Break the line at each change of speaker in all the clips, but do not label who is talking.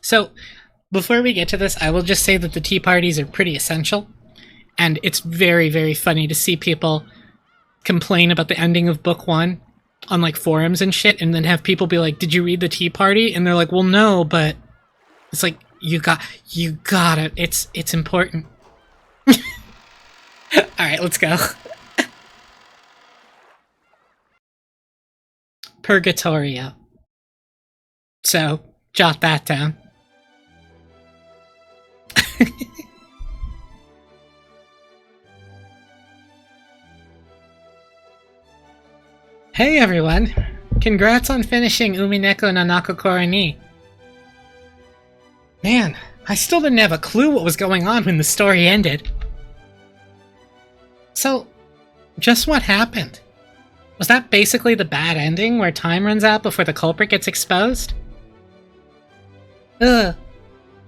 So, before we get to this, I will just say that the tea parties are pretty essential, and it's very, very funny to see people complain about the ending of book 1 on like forums and shit, and then have people be like, "Did you read the tea party?" And they're like, "Well, no, but..." It's like, you got it. It's important. Alright, let's go. Purgatorio. So, jot that down. Hey everyone! Congrats on finishing Umineko no Nakokoro ni. Man, I still didn't have a clue what was going on when the story ended. So, just what happened? Was that basically the bad ending where time runs out before the culprit gets exposed? Ugh.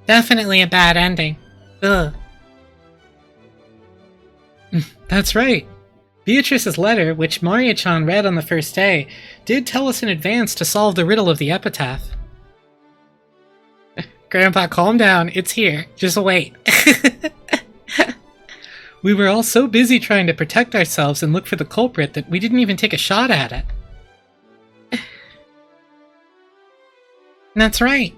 Definitely a bad ending. Ugh. That's right. Beatrice's letter, which Maria-chan read on the first day, did tell us in advance to solve the riddle of the epitaph. Grandpa, calm down. It's here. Just wait. We were all so busy trying to protect ourselves and look for the culprit that we didn't even take a shot at it. That's right.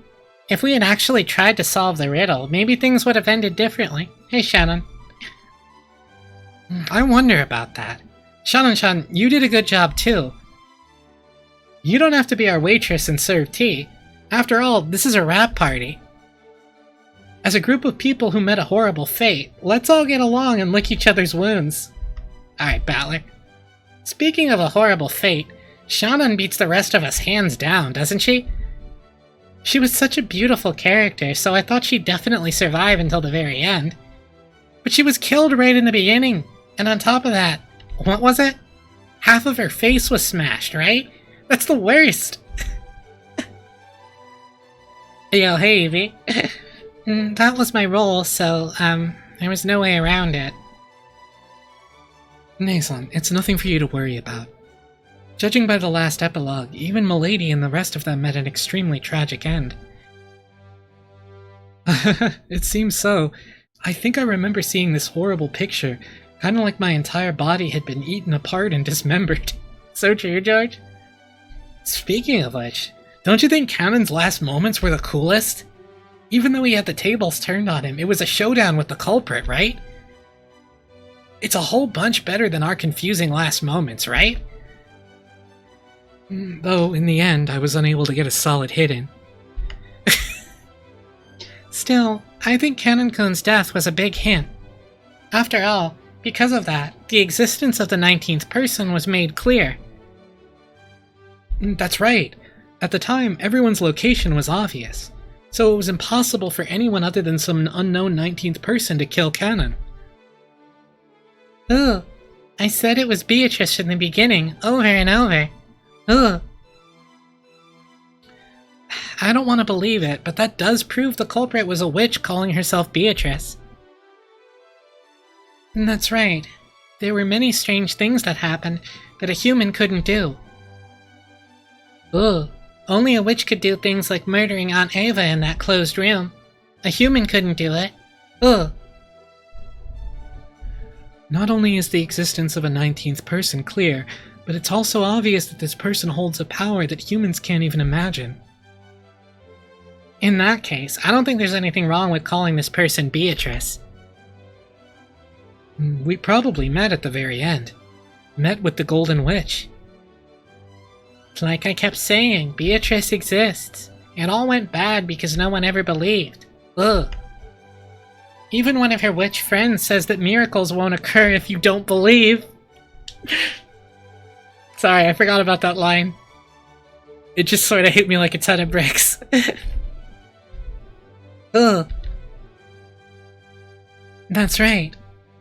If we had actually tried to solve the riddle, maybe things would have ended differently. Hey, Shannon. I wonder about that. Shannon-chan, you did a good job too. You don't have to be our waitress and serve tea. After all, this is a rap party. As a group of people who met a horrible fate, let's all get along and lick each other's wounds. Alright, Battler. Speaking of a horrible fate, Shannon beats the rest of us hands down, doesn't she? She was such a beautiful character, so I thought she'd definitely survive until the very end. But she was killed right in the beginning, and on top of that, what was it? Half of her face was smashed, right? That's the worst! Yo, hey, Evie. That was my role, so, there was no way around it. Nason, it's nothing for you to worry about. Judging by the last epilogue, even Milady and the rest of them met an extremely tragic end. It seems so. I think I remember seeing this horrible picture, kinda like my entire body had been eaten apart and dismembered. So true, George? Speaking of which, don't you think Cannon's last moments were the coolest? Even though he had the tables turned on him, it was a showdown with the culprit, right? It's a whole bunch better than our confusing last moments, right? Though, in the end, I was unable to get a solid hit in. Still, I think Cannon-kun's death was a big hint. After all, because of that, the existence of the 19th person was made clear. That's right. At the time, everyone's location was obvious, so it was impossible for anyone other than some unknown 19th person to kill Cannon. Ugh. I said it was Beatrice in the beginning, over and over. Ugh. I don't want to believe it, but that does prove the culprit was a witch calling herself Beatrice. That's right. There were many strange things that happened that a human couldn't do. Ugh. Only a witch could do things like murdering Aunt Ava in that closed room. A human couldn't do it. Ugh. Not only is the existence of a 19th person clear, but it's also obvious that this person holds a power that humans can't even imagine. In that case, I don't think there's anything wrong with calling this person Beatrice. We probably met at the very end. Met with the Golden Witch. Like I kept saying, Beatrice exists. It all went bad because no one ever believed. Ugh. Even one of her witch friends says that miracles won't occur if you don't believe. Sorry, I forgot about that line. It just sort of hit me like a ton of bricks. Ugh. That's right.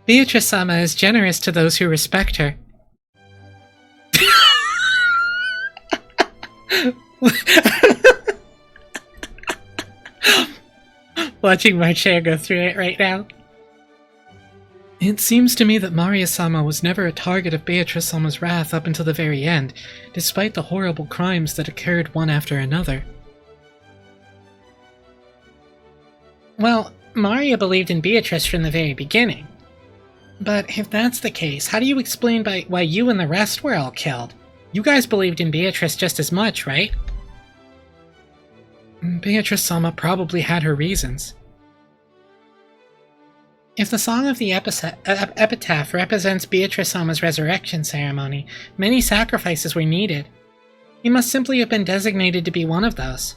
Beatrice-sama is generous to those who respect her. Watching my chair go through it right now. It seems to me that Maria-sama was never a target of Beatrice-sama's wrath up until the very end, despite the horrible crimes that occurred one after another. Well, Maria believed in Beatrice from the very beginning. But if that's the case, how do you explain why you and the rest were all killed? You guys believed in Beatrice just as much, right? Beatrice-sama probably had her reasons. If the Song of the Epitaph represents Beatrice-sama's resurrection ceremony, many sacrifices were needed. He must simply have been designated to be one of those.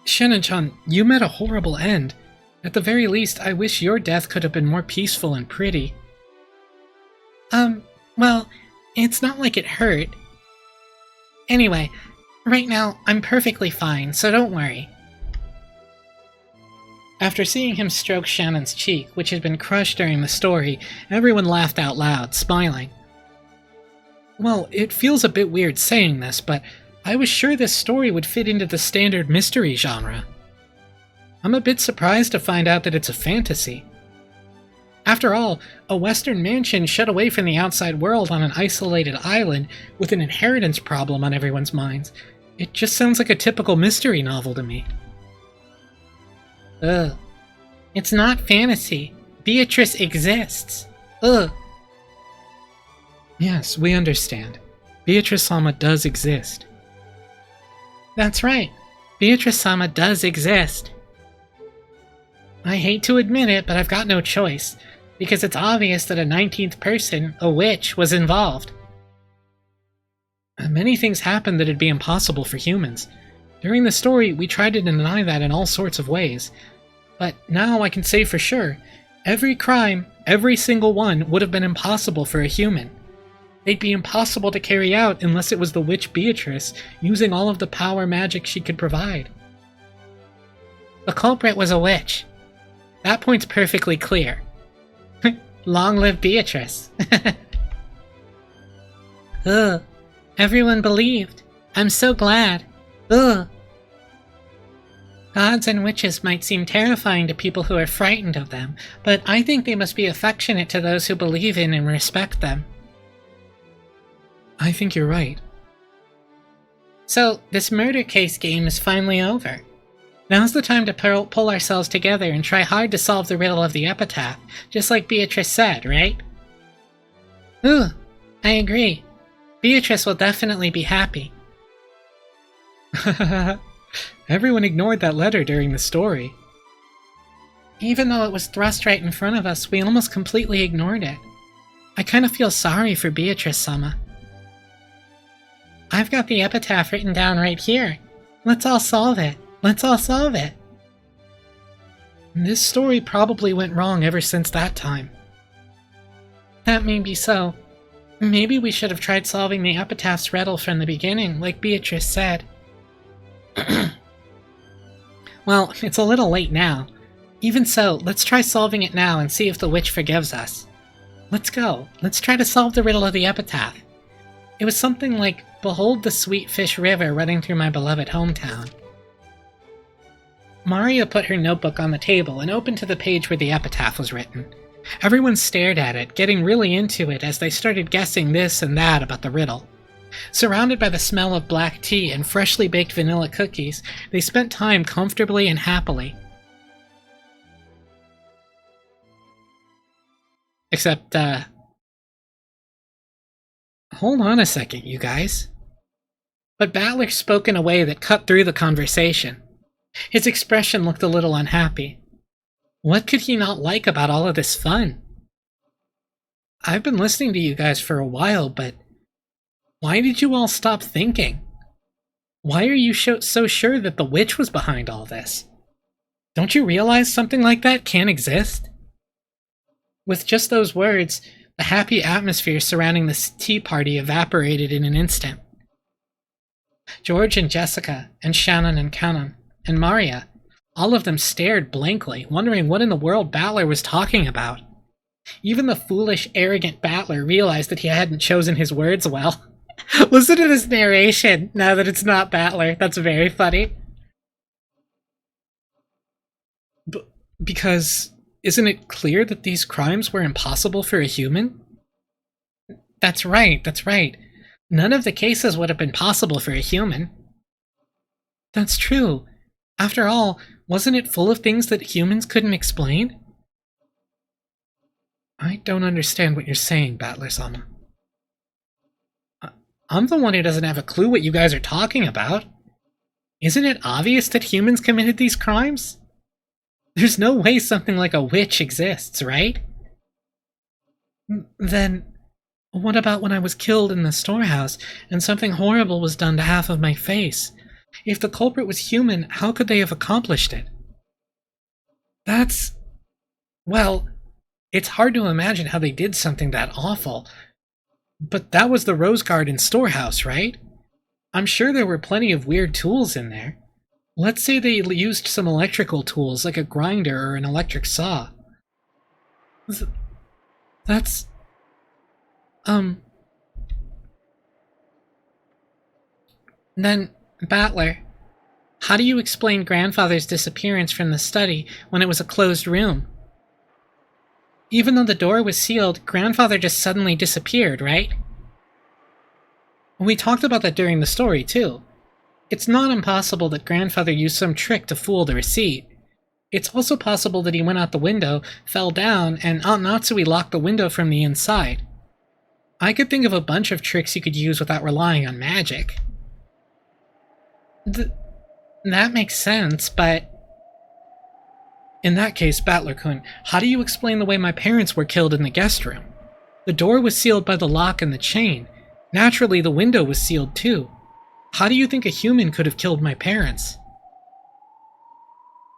Shannon-chan, you met a horrible end. At the very least, I wish your death could have been more peaceful and pretty. Well, it's not like it hurt. Anyway, right now, I'm perfectly fine, so don't worry. After seeing him stroke Shannon's cheek, which had been crushed during the story, everyone laughed out loud, smiling. Well, it feels a bit weird saying this, but I was sure this story would fit into the standard mystery genre. I'm a bit surprised to find out that it's a fantasy. After all, a Western mansion shut away from the outside world on an isolated island with an inheritance problem on everyone's minds. It just sounds like a typical mystery novel to me. Ugh. It's not fantasy. Beatrice exists. Ugh. Yes, we understand. Beatrice-sama does exist. That's right. Beatrice-sama does exist. I hate to admit it, but I've got no choice, because it's obvious that a 19th person, a witch, was involved. Many things happened that'd be impossible for humans. During the story, we tried to deny that in all sorts of ways. But now I can say for sure, every crime, every single one, would have been impossible for a human. They'd be impossible to carry out unless it was the witch Beatrice, using all of the power magic she could provide. The culprit was a witch. That point's perfectly clear. Long live Beatrice. Ugh. Everyone believed. I'm so glad. Ugh. Gods and witches might seem terrifying to people who are frightened of them, but I think they must be affectionate to those who believe in and respect them. I think you're right. So, this murder case game is finally over. Now's the time to pull ourselves together and try hard to solve the riddle of the epitaph, just like Beatrice said, right? Ooh, I agree. Beatrice will definitely be happy. Everyone ignored that letter during the story. Even though it was thrust right in front of us, we almost completely ignored it. I kind of feel sorry for Beatrice-sama. I've got the epitaph written down right here. Let's all solve it. Let's all solve it. This story probably went wrong ever since that time. That may be so. Maybe we should have tried solving the epitaph's riddle from the beginning, like Beatrice said. Well, it's a little late now. Even so, let's try solving it now and see if the witch forgives us. Let's go. Let's try to solve the riddle of the epitaph. It was something like, "Behold the sweet fish river running through my beloved hometown." Maria put her notebook on the table and opened to the page where the epitaph was written. Everyone stared at it, getting really into it as they started guessing this and that about the riddle. Surrounded by the smell of black tea and freshly baked vanilla cookies, they spent time comfortably and happily. Except, hold on a second, you guys. But Battler spoke in a way that cut through the conversation. His expression looked a little unhappy. What could he not like about all of this fun? I've been listening to you guys for a while, but why did you all stop thinking? Why are you so sure that the witch was behind all this? Don't you realize something like that can't exist? With just those words, the happy atmosphere surrounding this tea party evaporated in an instant. George and Jessica, and Shannon and Kanon, and Maria, all of them stared blankly, wondering what in the world Battler was talking about. Even the foolish, arrogant Battler realized that he hadn't chosen his words well. Listen to this narration, now that it's not Battler. That's very funny. Because isn't it clear that these crimes were impossible for a human? That's right, that's right. None of the cases would have been possible for a human. That's true. After all, wasn't it full of things that humans couldn't explain? I don't understand what you're saying, Battler-sama. I'm the one who doesn't have a clue what you guys are talking about. Isn't it obvious that humans committed these crimes? There's no way something like a witch exists, right? Then, what about when I was killed in the storehouse and something horrible was done to half of my face? If the culprit was human, how could they have accomplished it? Well, it's hard to imagine how they did something that awful. But that was the Rose Garden storehouse, right? I'm sure there were plenty of weird tools in there. Let's say they used some electrical tools like a grinder or an electric saw. That's... Then, Battler, how do you explain Grandfather's disappearance from the study when it was a closed room? Even though the door was sealed, Grandfather just suddenly disappeared, right? We talked about that during the story, too. It's not impossible that Grandfather used some trick to fool the receipt. It's also possible that he went out the window, fell down, and Aunt Natsui locked the window from the inside. I could think of a bunch of tricks you could use without relying on magic. That makes sense, but... In that case, Battler-kun, how do you explain the way my parents were killed in the guest room? The door was sealed by the lock and the chain. Naturally, the window was sealed too. How do you think a human could have killed my parents?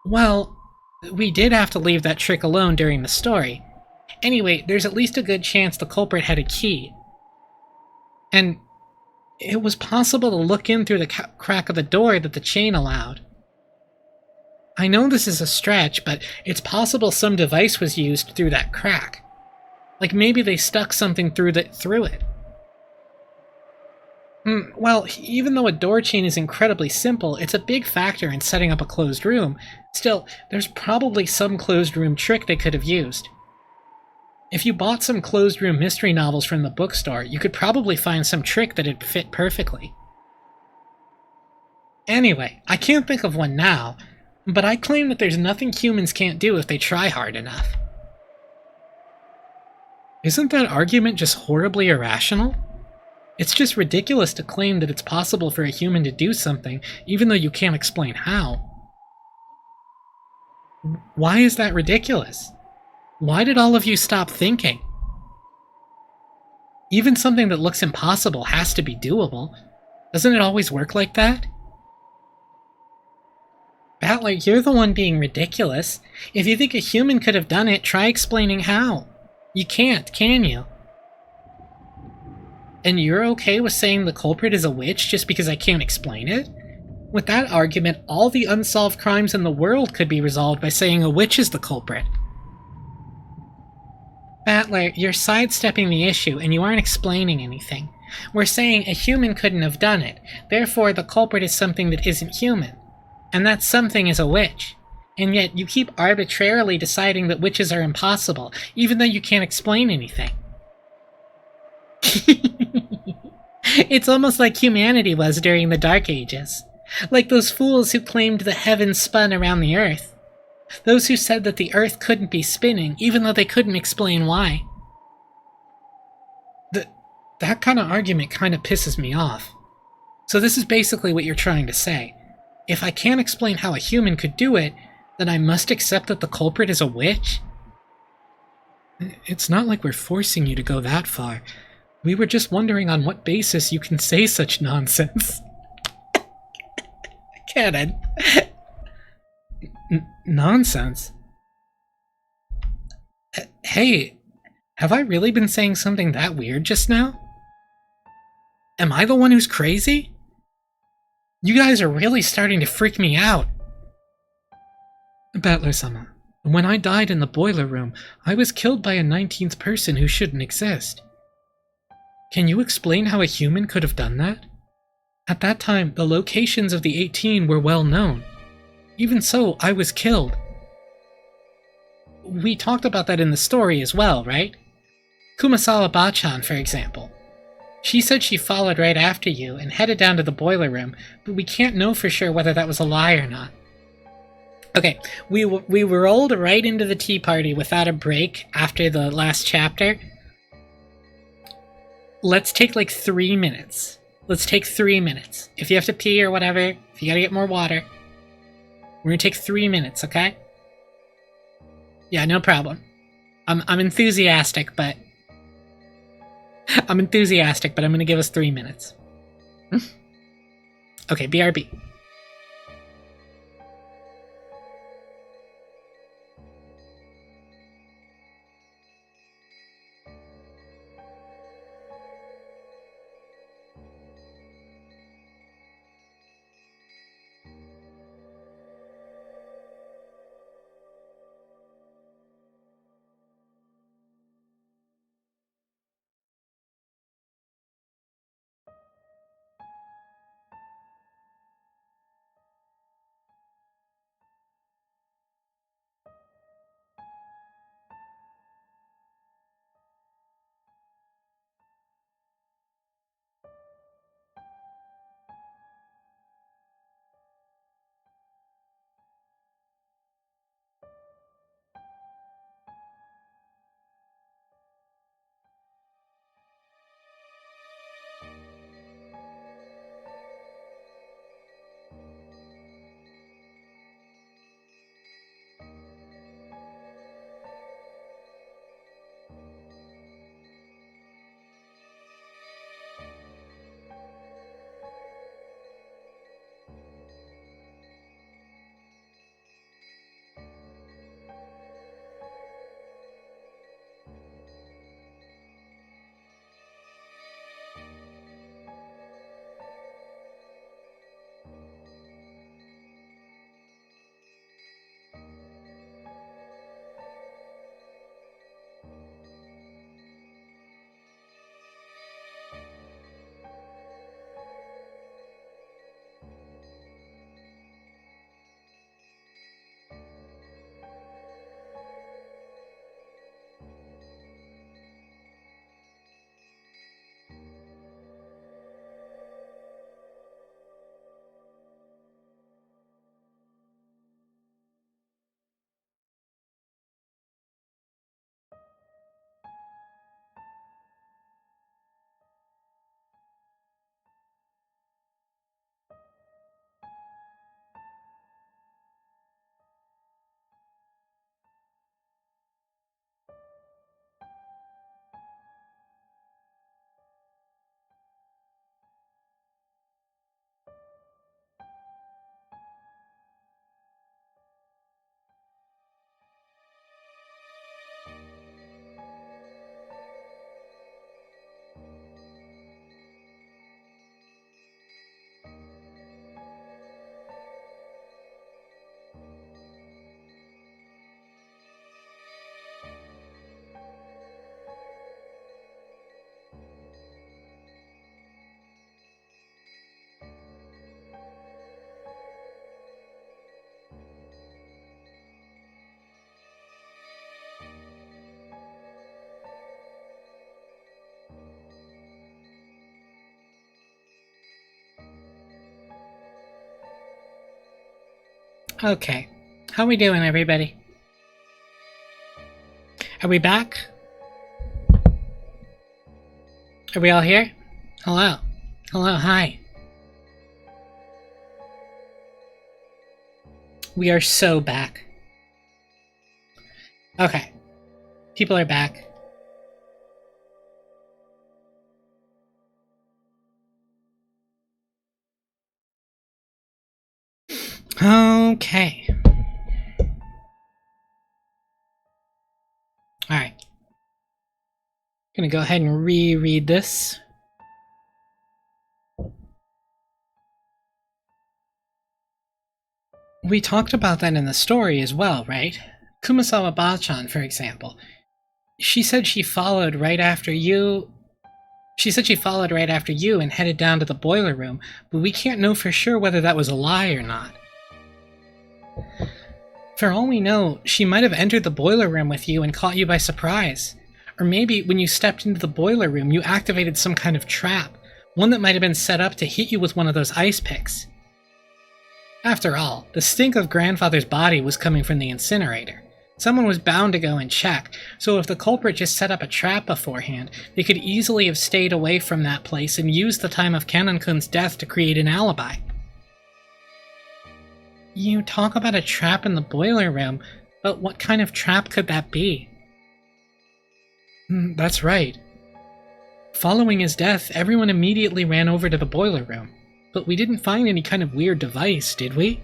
Well, we did have to leave that trick alone during the story. Anyway, there's at least a good chance the culprit had a key. And it was possible to look in through the crack of the door that the chain allowed. I know this is a stretch, but it's possible some device was used through that crack. Like maybe they stuck something through it. Well, even though a door chain is incredibly simple, it's a big factor in setting up a closed room. Still, there's probably some closed room trick they could have used. If you bought some closed room mystery novels from the bookstore, you could probably find some trick that'd fit perfectly. Anyway, I can't think of one now, but I claim that there's nothing humans can't do if they try hard enough. Isn't that argument just horribly irrational? It's just ridiculous to claim that it's possible for a human to do something, even though you can't explain how. Why is that ridiculous? Why did all of you stop thinking? Even something that looks impossible has to be doable. Doesn't it always work like that? Battler, you're the one being ridiculous. If you think a human could have done it, try explaining how. You can't, can you? And you're okay with saying the culprit is a witch just because I can't explain it? With that argument, all the unsolved crimes in the world could be resolved by saying a witch is the culprit. Battler, you're sidestepping the issue and you aren't explaining anything. We're saying a human couldn't have done it, therefore the culprit is something that isn't human. And that something is a witch. And yet you keep arbitrarily deciding that witches are impossible, even though you can't explain anything. It's almost like humanity was during the Dark Ages. Like those fools who claimed the heavens spun around the earth. Those who said that the earth couldn't be spinning, even though they couldn't explain why. That kind of argument kind of pisses me off. So this is basically what you're trying to say. If I can't explain how a human could do it, then I must accept that the culprit is a witch? It's not like we're forcing you to go that far. We were just wondering on what basis you can say such nonsense. Cannon. Nonsense? Hey, have I really been saying something that weird just now? Am I the one who's crazy? You guys are really starting to freak me out. Battler-sama, when I died in the boiler room, I was killed by a 19th person who shouldn't exist. Can you explain how a human could have done that? At that time, the locations of the 18 were well known. Even so, I was killed. We talked about that in the story as well, right? Kumasawa Bachan, for example. She said she followed right after you and headed down to the boiler room, but we can't know for sure whether that was a lie or not. Okay, we rolled right into the tea party without a break after the last chapter. Let's take like 3 minutes. Let's take 3 minutes. If you have to pee or whatever, if you gotta get more water, we're gonna take 3 minutes, okay? Yeah, no problem. I'm enthusiastic, but I'm gonna give us 3 minutes. Okay, BRB. Okay. How we doing, everybody? Are we back? Are we all here? Hello. Hello, hi. We are so back. Okay. People are back. Okay. Alright. Gonna go ahead and reread this. We talked about that in the story as well, right? Kumasawa Bachan, for example. She said she followed right after you. She said she followed right after you and headed down to the boiler room, but we can't know for sure whether that was a lie or not. For all we know, she might have entered the boiler room with you and caught you by surprise. Or maybe when you stepped into the boiler room, you activated some kind of trap, one that might have been set up to hit you with one of those ice picks. After all, the stink of Grandfather's body was coming from the incinerator. Someone was bound to go and check, so if the culprit just set up a trap beforehand, they could easily have stayed away from that place and used the time of Kanon-kun's death to create an alibi. You talk about a trap in the boiler room, but what kind of trap could that be? That's right. Following his death, everyone immediately ran over to the boiler room, but we didn't find any kind of weird device, did we?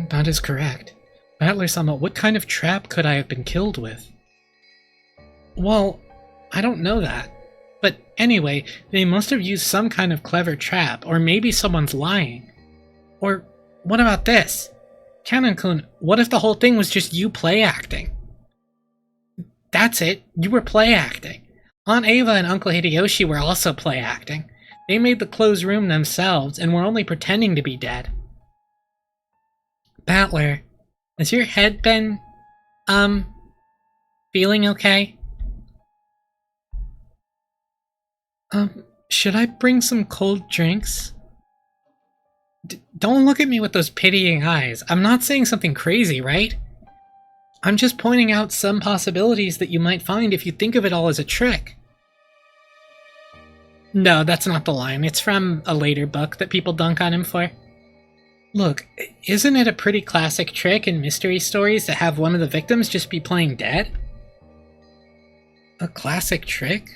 That is correct. Battler-sama, what kind of trap could I have been killed with? Well, I don't know that. But anyway, they must have used some kind of clever trap, or maybe someone's lying. Or, what about this? Kanon-kun, what if the whole thing was just you play acting? That's it, you were play acting. Aunt Ava and Uncle Hideyoshi were also play acting. They made the closed room themselves, and were only pretending to be dead. Battler, has your head been, feeling okay? Should I bring some cold drinks? Don't look at me with those pitying eyes. I'm not saying something crazy, right? I'm just pointing out some possibilities that you might find if you think of it all as a trick. No, that's not the line. It's from a later book that people dunk on him for. Look, isn't it a pretty classic trick in mystery stories to have one of the victims just be playing dead? A classic trick?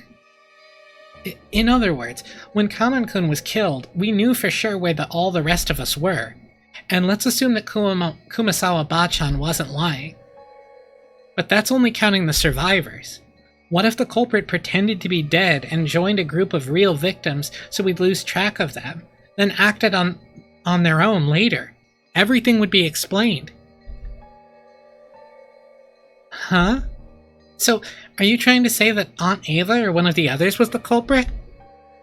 In other words, when Kanon-kun was killed, we knew for sure where all the rest of us were. And let's assume that Kumasawa Bachan wasn't lying. But that's only counting the survivors. What if the culprit pretended to be dead and joined a group of real victims so we'd lose track of them, then acted on their own later? Everything would be explained. Huh? So, are you trying to say that Aunt Ava or one of the others was the culprit?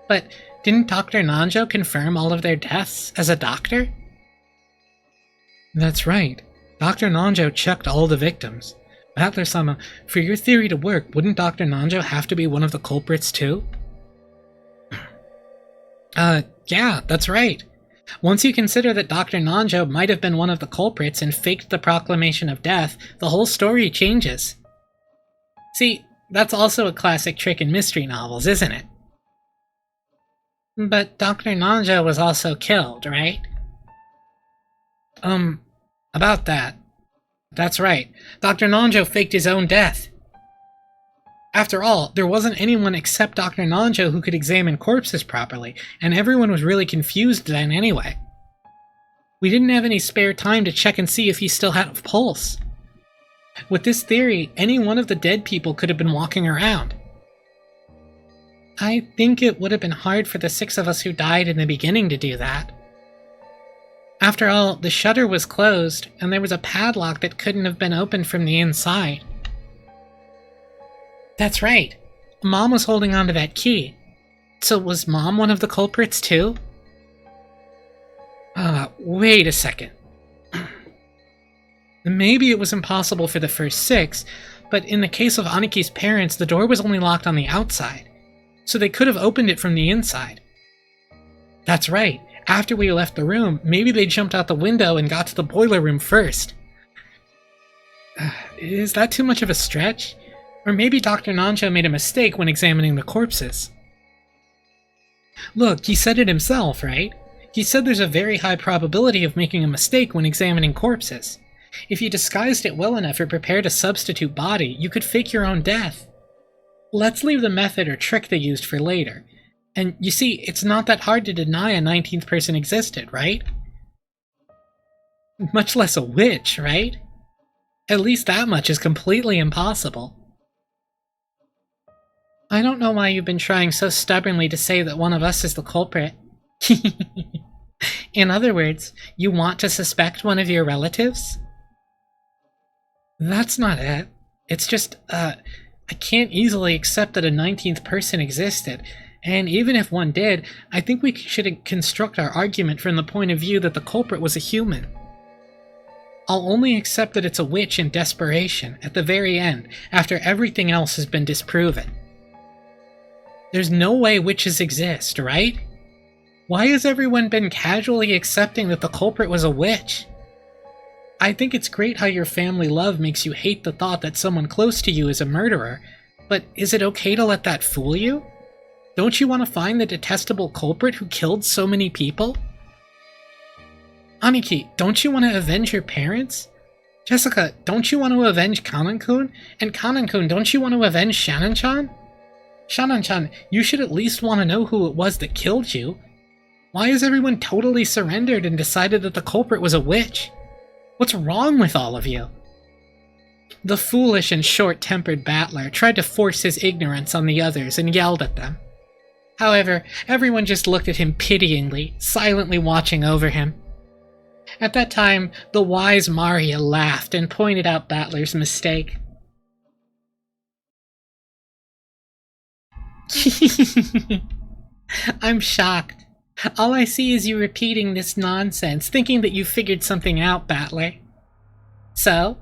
But didn't Dr. Nanjo confirm all of their deaths as a doctor? That's right. Dr. Nanjo checked all the victims. Battler-sama, for your theory to work, wouldn't Dr. Nanjo have to be one of the culprits too? Yeah, that's right. Once you consider that Dr. Nanjo might have been one of the culprits and faked the proclamation of death, the whole story changes. See, that's also a classic trick in mystery novels, isn't it? But Dr. Nanjo was also killed, right? About that. That's right. Dr. Nanjo faked his own death. After all, there wasn't anyone except Dr. Nanjo who could examine corpses properly, and everyone was really confused then anyway. We didn't have any spare time to check and see if he still had a pulse. With this theory, any one of the dead people could have been walking around. I think it would have been hard for the 6 of us who died in the beginning to do that. After all, the shutter was closed, and there was a padlock that couldn't have been opened from the inside. That's right. Mom was holding onto that key. So was Mom one of the culprits too? Wait a second. Maybe it was impossible for the first 6, but in the case of Aniki's parents, the door was only locked on the outside, so they could have opened it from the inside. That's right. After we left the room, maybe they jumped out the window and got to the boiler room first. Is that too much of a stretch? Or maybe Dr. Nanjo made a mistake when examining the corpses. Look, he said it himself, right? He said there's a very high probability of making a mistake when examining corpses. If you disguised it well enough or prepared a substitute body, you could fake your own death. Let's leave the method or trick they used for later. And you see, it's not that hard to deny a 19th person existed, right? Much less a witch, right? At least that much is completely impossible. I don't know why you've been trying so stubbornly to say that one of us is the culprit. In other words, you want to suspect one of your relatives? That's not it. It's just, I can't easily accept that a 19th person existed. And even if one did, I think we should construct our argument from the point of view that the culprit was a human. I'll only accept that it's a witch in desperation, at the very end, after everything else has been disproven. There's no way witches exist, right? Why has everyone been casually accepting that the culprit was a witch? I think it's great how your family love makes you hate the thought that someone close to you is a murderer, but is it okay to let that fool you? Don't you want to find the detestable culprit who killed so many people? Aniki, don't you want to avenge your parents? Jessica, don't you want to avenge Kanan-kun? And Kanan-kun, don't you want to avenge Shannon-chan? Shannon-chan, you should at least want to know who it was that killed you. Why has everyone totally surrendered and decided that the culprit was a witch? What's wrong with all of you? The foolish and short-tempered battler tried to force his ignorance on the others and yelled at them. However, everyone just looked at him pityingly, silently watching over him. At that time, the wise Maria laughed and pointed out Battler's mistake. I'm shocked. All I see is you repeating this nonsense, thinking that you figured something out, Battler. So,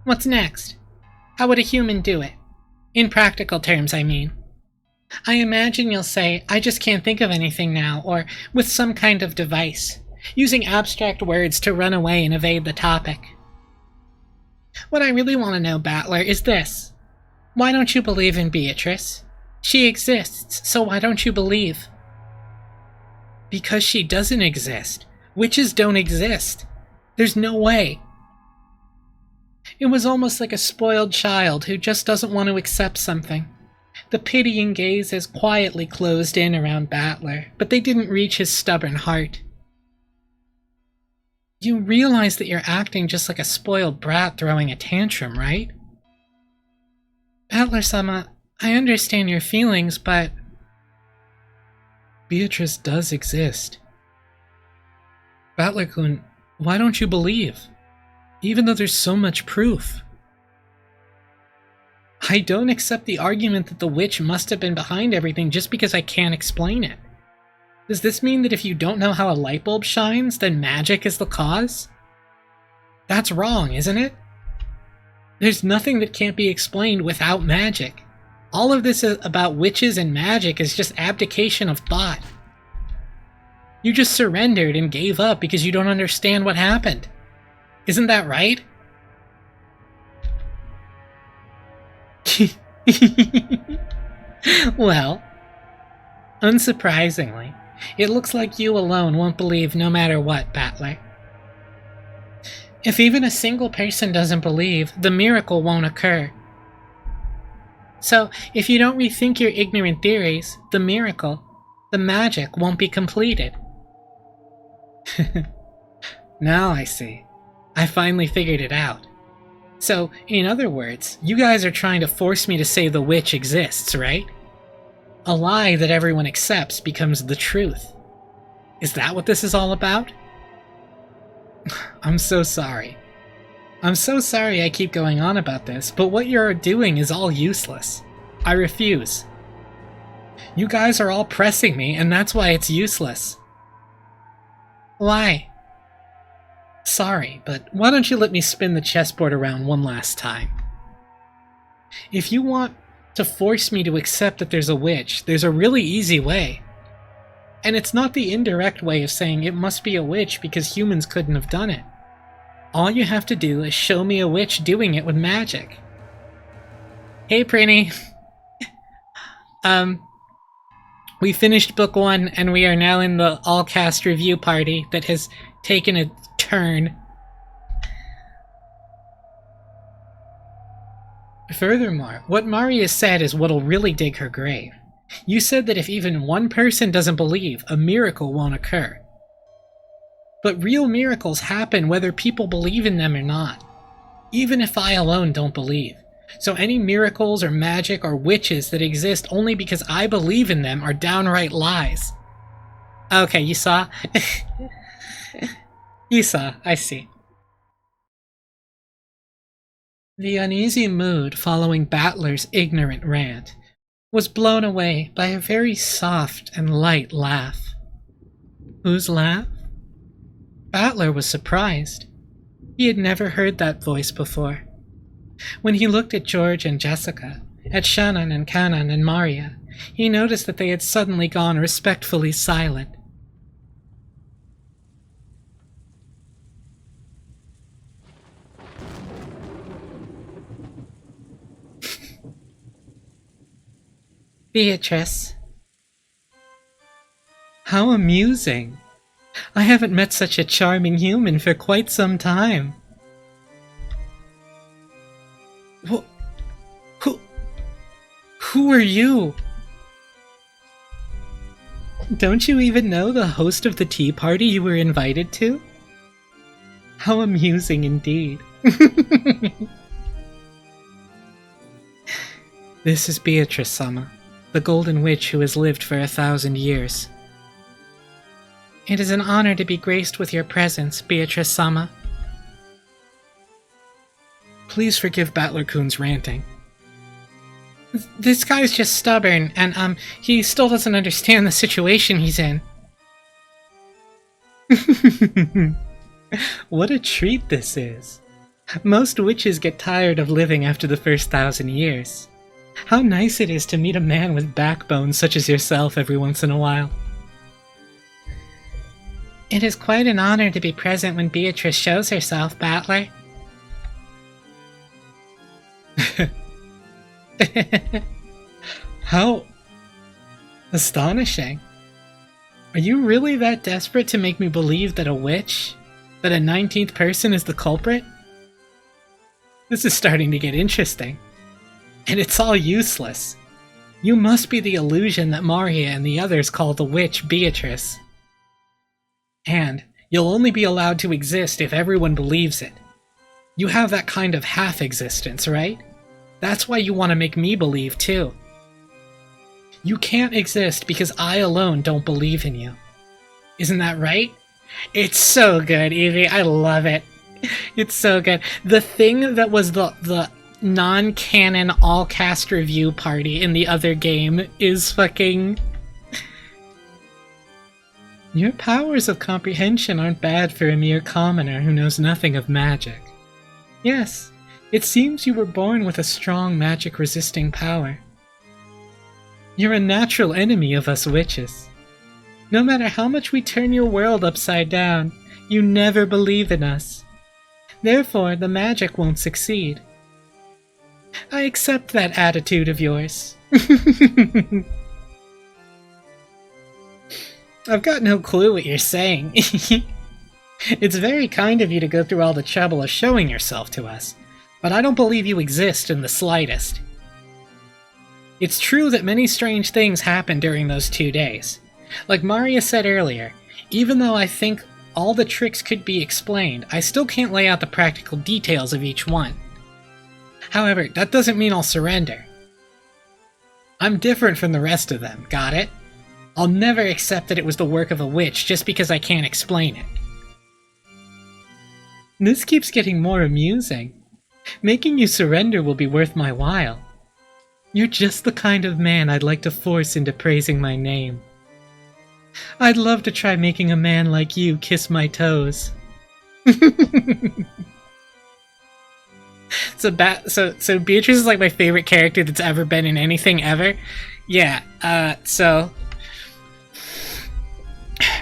what's next? How would a human do it? In practical terms, I mean. I imagine you'll say, I just can't think of anything now, or with some kind of device, using abstract words to run away and evade the topic. What I really want to know, Battler, is this. Why don't you believe in Beatrice? She exists, so why don't you believe? Because she doesn't exist. Witches don't exist. There's no way. It was almost like a spoiled child who just doesn't want to accept something. The pitying gazes quietly closed in around Battler, but they didn't reach his stubborn heart. You realize that you're acting just like a spoiled brat throwing a tantrum, right? Battler-sama, I understand your feelings, but... Beatrice does exist. Battler-kun, why don't you believe? Even though there's so much proof. I don't accept the argument that the witch must have been behind everything just because I can't explain it. Does this mean that if you don't know how a light bulb shines, then magic is the cause? That's wrong, isn't it? There's nothing that can't be explained without magic. All of this about witches and magic is just abdication of thought. You just surrendered and gave up because you don't understand what happened. Isn't that right? Well, unsurprisingly, it looks like you alone won't believe no matter what, Battler. If even a single person doesn't believe, the miracle won't occur. So, if you don't rethink your ignorant theories, the miracle, the magic, won't be completed. Now I see. I finally figured it out. So, in other words, you guys are trying to force me to say the witch exists, right? A lie that everyone accepts becomes the truth. Is that what this is all about? I'm so sorry. I'm so sorry I keep going on about this, but what you're doing is all useless. I refuse. You guys are all pressing me, and that's why it's useless. Why? Sorry, but why don't you let me spin the chessboard around one last time? If you want to force me to accept that there's a witch, there's a really easy way. And it's not the indirect way of saying it must be a witch because humans couldn't have done it. All you have to do is show me a witch doing it with magic. Hey, Prinny. We finished book 1, and we are now in the all-cast review party that has taken a turn. Furthermore, what Maria said is what'll really dig her grave. You said that if even one person doesn't believe, a miracle won't occur. But real miracles happen whether people believe in them or not, even if I alone don't believe. So any miracles or magic or witches that exist only because I believe in them are downright lies. Okay, you saw? You saw, I see. The uneasy mood following Battler's ignorant rant was blown away by a very soft and light laugh. Whose laugh? Battler was surprised. He had never heard that voice before. When he looked at George and Jessica, at Shannon and Kanan and Maria, he noticed that they had suddenly gone respectfully silent. Beatrice. How amusing. I haven't met such a charming human for quite some time. Who are you? Don't you even know the host of the tea party you were invited to? How amusing indeed. This is Beatrice-sama, the Golden Witch who has lived for 1,000 years. It is an honor to be graced with your presence, Beatrice-sama. Please forgive Battler-kun's ranting. This guy's just stubborn, and, he still doesn't understand the situation he's in. What a treat this is. Most witches get tired of living after the first 1,000 years. How nice it is to meet a man with backbone such as yourself every once in a while. It is quite an honor to be present when Beatrice shows herself, Battler. How astonishing. Are you really that desperate to make me believe that a witch, that a 19th person is the culprit? This is starting to get interesting. And it's all useless. You must be the illusion that Maria and the others call the witch Beatrice. And you'll only be allowed to exist if everyone believes it. You have that kind of half-existence, right? That's why you want to make me believe, too. You can't exist because I alone don't believe in you. Isn't that right? It's so good, Evie. I love it. It's so good. The thing that was the non-canon all-cast review party in the other game is fucking... Your powers of comprehension aren't bad for a mere commoner who knows nothing of magic. Yes, it seems you were born with a strong magic-resisting power. You're a natural enemy of us witches. No matter how much we turn your world upside down, you never believe in us. Therefore, the magic won't succeed. I accept that attitude of yours. I've got no clue what you're saying. It's very kind of you to go through all the trouble of showing yourself to us, but I don't believe you exist in the slightest. It's true that many strange things happened during those 2 days. Like Maria said earlier, even though I think all the tricks could be explained, I still can't lay out the practical details of each one. However, that doesn't mean I'll surrender. I'm different from the rest of them, got it? I'll never accept that it was the work of a witch just because I can't explain it. This keeps getting more amusing. Making you surrender will be worth my while. You're just the kind of man I'd like to force into praising my name. I'd love to try making a man like you kiss my toes. So Beatrice is like my favorite character that's ever been in anything ever. Yeah, so...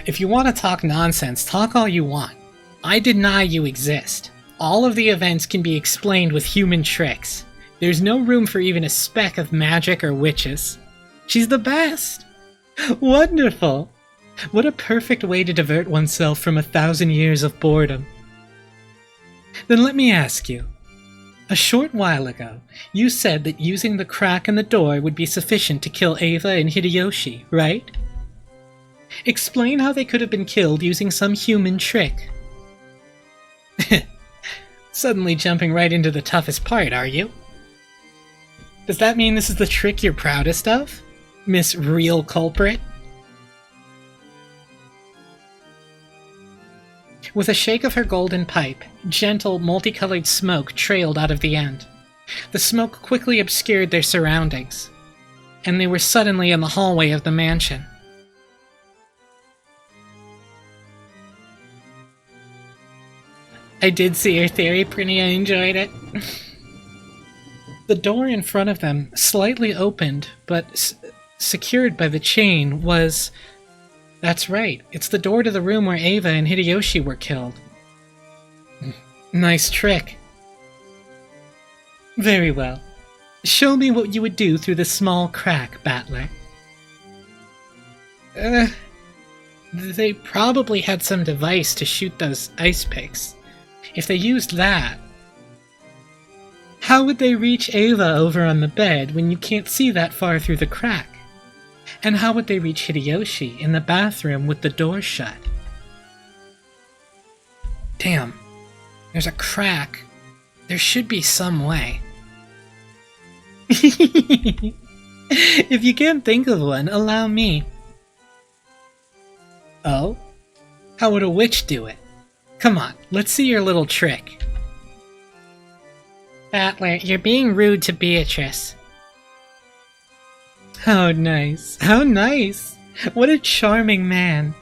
If you want to talk nonsense, talk all you want. I deny you exist. All of the events can be explained with human tricks. There's no room for even a speck of magic or witches. She's the best! Wonderful! What a perfect way to divert oneself from 1,000 years of boredom. Then let me ask you. A short while ago, you said that using the crack in the door would be sufficient to kill Ava and Hideyoshi, right? Explain how they could have been killed using some human trick. Suddenly jumping right into the toughest part, are you? Does that mean this is the trick you're proudest of, Miss Real Culprit? With a shake of her golden pipe, gentle, multicolored smoke trailed out of the end. The smoke quickly obscured their surroundings, and they were suddenly in the hallway of the mansion. I did see your theory, Prinny. I enjoyed it. The door in front of them, slightly opened, but secured by the chain, was... That's right, it's the door to the room where Ava and Hideyoshi were killed. Nice trick. Very well. Show me what you would do through the small crack, Battler. They probably had some device to shoot those ice picks. If they used that, how would they reach Ava over on the bed when you can't see that far through the crack? And how would they reach Hideyoshi in the bathroom with the door shut? Damn, there's a crack. There should be some way. If you can't think of one, allow me. Oh? How would a witch do it? Come on, let's see your little trick. Battler, you're being rude to Beatrice. How nice. How nice. What a charming man.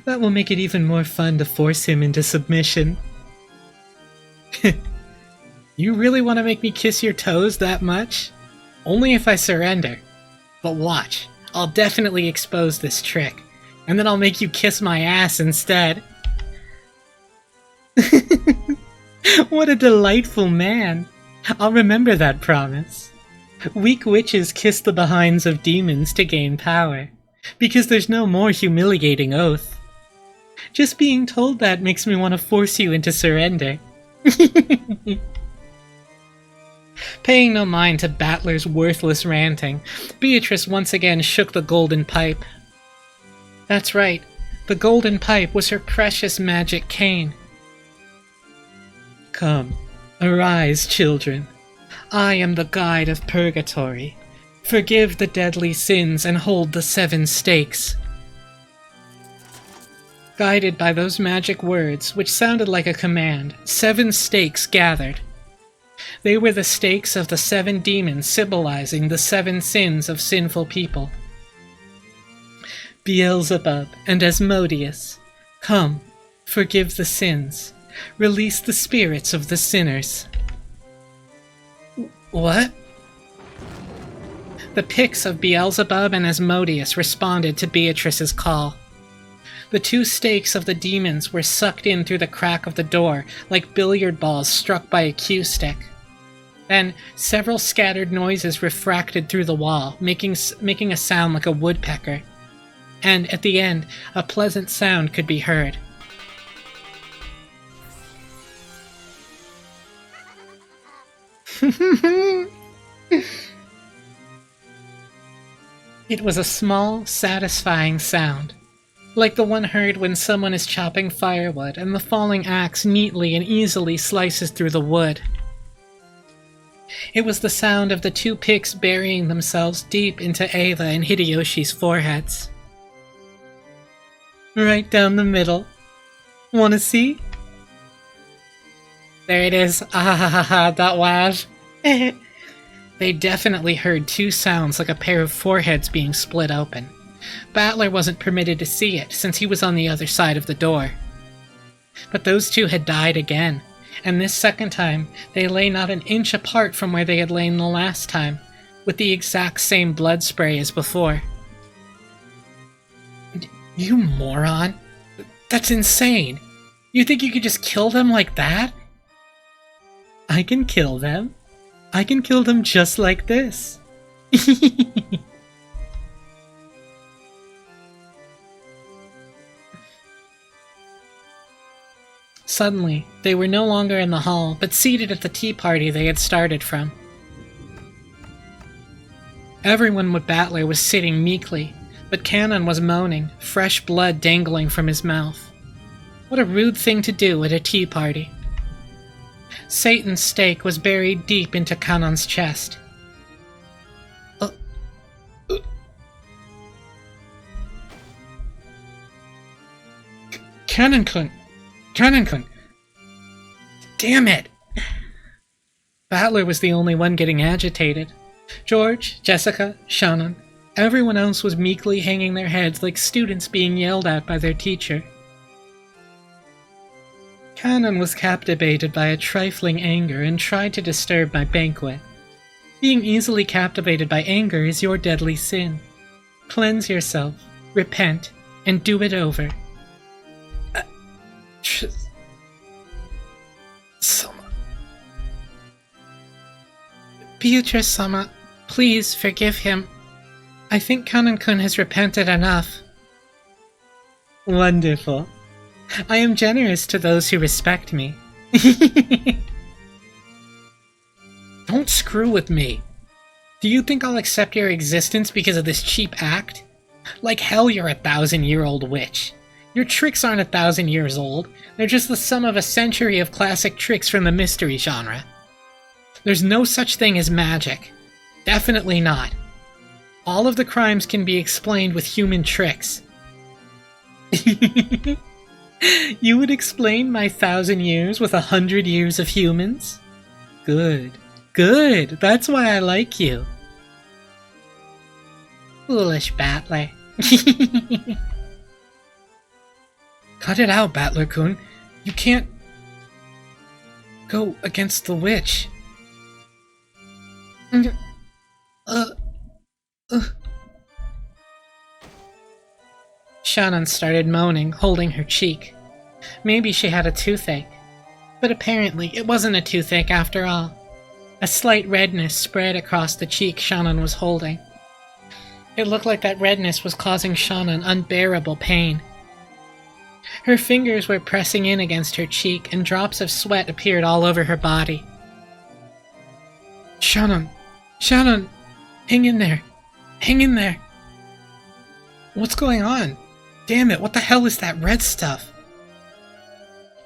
That will make it even more fun to force him into submission. You really want to make me kiss your toes that much? Only if I surrender. But watch, I'll definitely expose this trick, and then I'll make you kiss my ass instead. What a delightful man. I'll remember that promise. Weak witches kiss the behinds of demons to gain power, because there's no more humiliating oath. Just being told that makes me want to force you into surrender. Paying no mind to Battler's worthless ranting, Beatrice once again shook the golden pipe. That's right, the golden pipe was her precious magic cane. Come, arise, children. I am the guide of purgatory. Forgive the deadly sins and hold the 7 stakes. Guided by those magic words, which sounded like a command, 7 stakes gathered. They were the stakes of the 7 demons symbolizing the 7 sins of sinful people. Beelzebub and Asmodeus, come, forgive the sins, release the spirits of the sinners. What? The pics of Beelzebub and Asmodeus responded to Beatrice's call. The 2 stakes of the demons were sucked in through the crack of the door like billiard balls struck by a cue stick. Then, several scattered noises refracted through the wall, making a sound like a woodpecker. And, at the end, a pleasant sound could be heard. It was a small, satisfying sound, like the one heard when someone is chopping firewood and the falling axe neatly and easily slices through the wood. It was the sound of the 2 picks burying themselves deep into Ava and Hideyoshi's foreheads. Right down the middle. Wanna see? There it is. Ah ha ha ha, that was. They definitely heard 2 sounds like a pair of foreheads being split open. Battler wasn't permitted to see it since he was on the other side of the door. But those 2 had died again, and this second time they lay not an inch apart from where they had lain the last time, with the exact same blood spray as before. You moron! That's insane! You think you could just kill them like that? I can kill them. I can kill them just like this. Suddenly, they were no longer in the hall, but seated at the tea party they had started from. Everyone with Battler was sitting meekly, but Cannon was moaning, fresh blood dangling from his mouth. What a rude thing to do at a tea party. Satan's stake was buried deep into Cannon's chest. Cannon-kun! Cannon-kun! Damn it! Battler was the only one getting agitated. George, Jessica, Shannon, everyone else was meekly hanging their heads like students being yelled at by their teacher. Cannon was captivated by a trifling anger and tried to disturb my banquet. Being easily captivated by anger is your deadly sin. Cleanse yourself, repent, and do it over. Beatrice-sama, please forgive him. I think Kanan-kun has repented enough. Wonderful. I am generous to those who respect me. Don't screw with me. Do you think I'll accept your existence because of this cheap act? Like hell you're a 1,000-year-old witch. Your tricks aren't 1,000 years old. They're just the sum of a century of classic tricks from the mystery genre. There's no such thing as magic. Definitely not. All of the crimes can be explained with human tricks. You would explain my 1,000 years with 100 years of humans? Good. Good. That's why I like you. Foolish battler. Cut it out, Battler-kun. You can't go against the witch. Shannon started moaning, holding her cheek. Maybe she had a toothache. But apparently it wasn't a toothache after all. A slight redness spread across the cheek Shannon was holding. It looked like that redness was causing Shannon unbearable pain. Her fingers were pressing in against her cheek, and drops of sweat appeared all over her body. Shannon! Shannon! Hang in there! Hang in there! What's going on? Damn it, what the hell is that red stuff?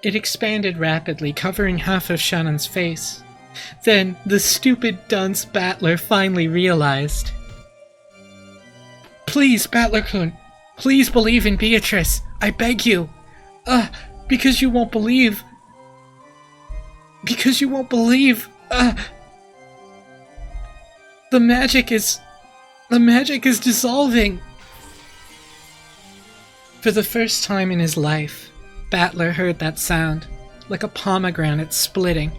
It expanded rapidly, covering half of Shannon's face. Then, the stupid dunce Battler finally realized. Please, Battler-kun, please believe in Beatrice. I beg you. Because you won't believe. Because you won't believe. The magic is dissolving. For the first time in his life, Battler heard that sound, like a pomegranate splitting.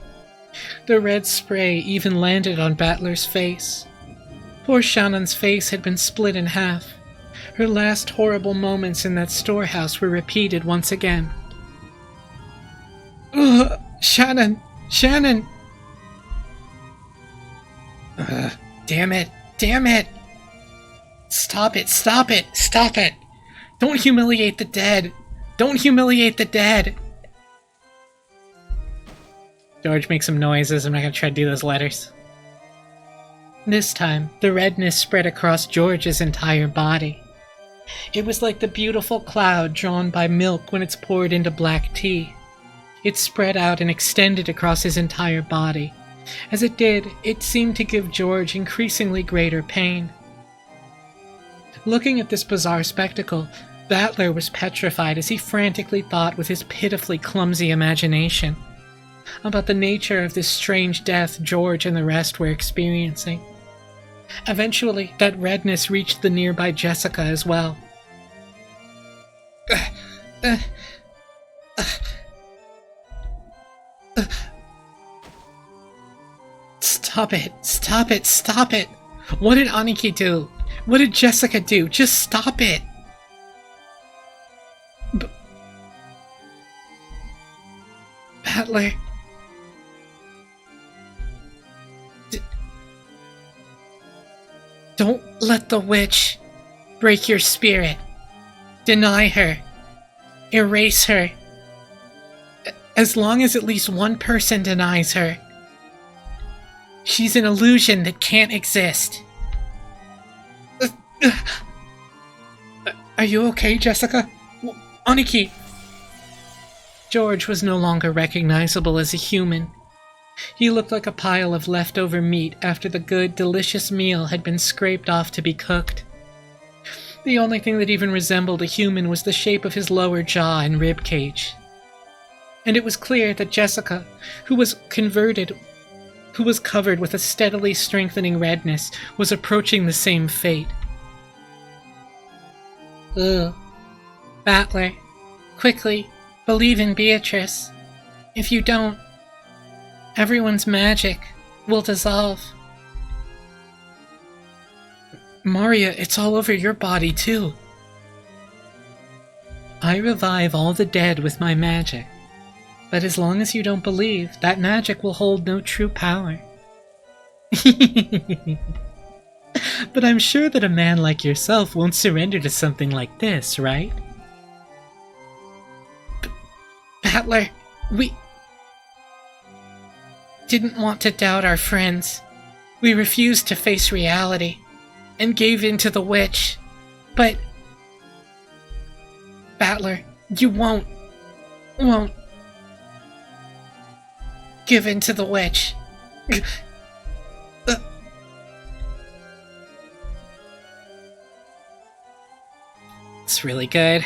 The red spray even landed on Battler's face. Poor Shannon's face had been split in half. Her last horrible moments in that storehouse were repeated once again. Ugh! Shannon! Shannon! Damn it! Damn it! Stop it! Stop it! Stop it! Don't humiliate the dead! Don't humiliate the dead! George makes some noises. I'm not gonna try to do those letters. This time, the redness spread across George's entire body. It was like the beautiful cloud drawn by milk when it's poured into black tea. It spread out and extended across his entire body. As it did, it seemed to give George increasingly greater pain. Looking at this bizarre spectacle, Battler was petrified as he frantically thought with his pitifully clumsy imagination about the nature of this strange death George and the rest were experiencing. Eventually, that redness reached the nearby Jessica as well. Stop it! Stop it! Stop it! What did Aniki do? What did Jessica do? Just stop it! Battler... Don't let the witch break your spirit. Deny her. Erase her. As long as at least one person denies her. She's an illusion that can't exist. Are you okay, Jessica? Aniki! George was no longer recognizable as a human. He looked like a pile of leftover meat after the good, delicious meal had been scraped off to be cooked. The only thing that even resembled a human was the shape of his lower jaw and rib cage. And it was clear that Jessica, who was covered with a steadily strengthening redness, was approaching the same fate. Ugh. Battler, quickly, believe in Beatrice. If you don't, everyone's magic will dissolve. Maria, it's all over your body, too. I revive all the dead with my magic. But as long as you don't believe, that magic will hold no true power. But I'm sure that a man like yourself won't surrender to something like this, right? Battler, we didn't want to doubt our friends. We refused to face reality and gave in to the witch. But Battler, you won't give in to the witch. It's really good.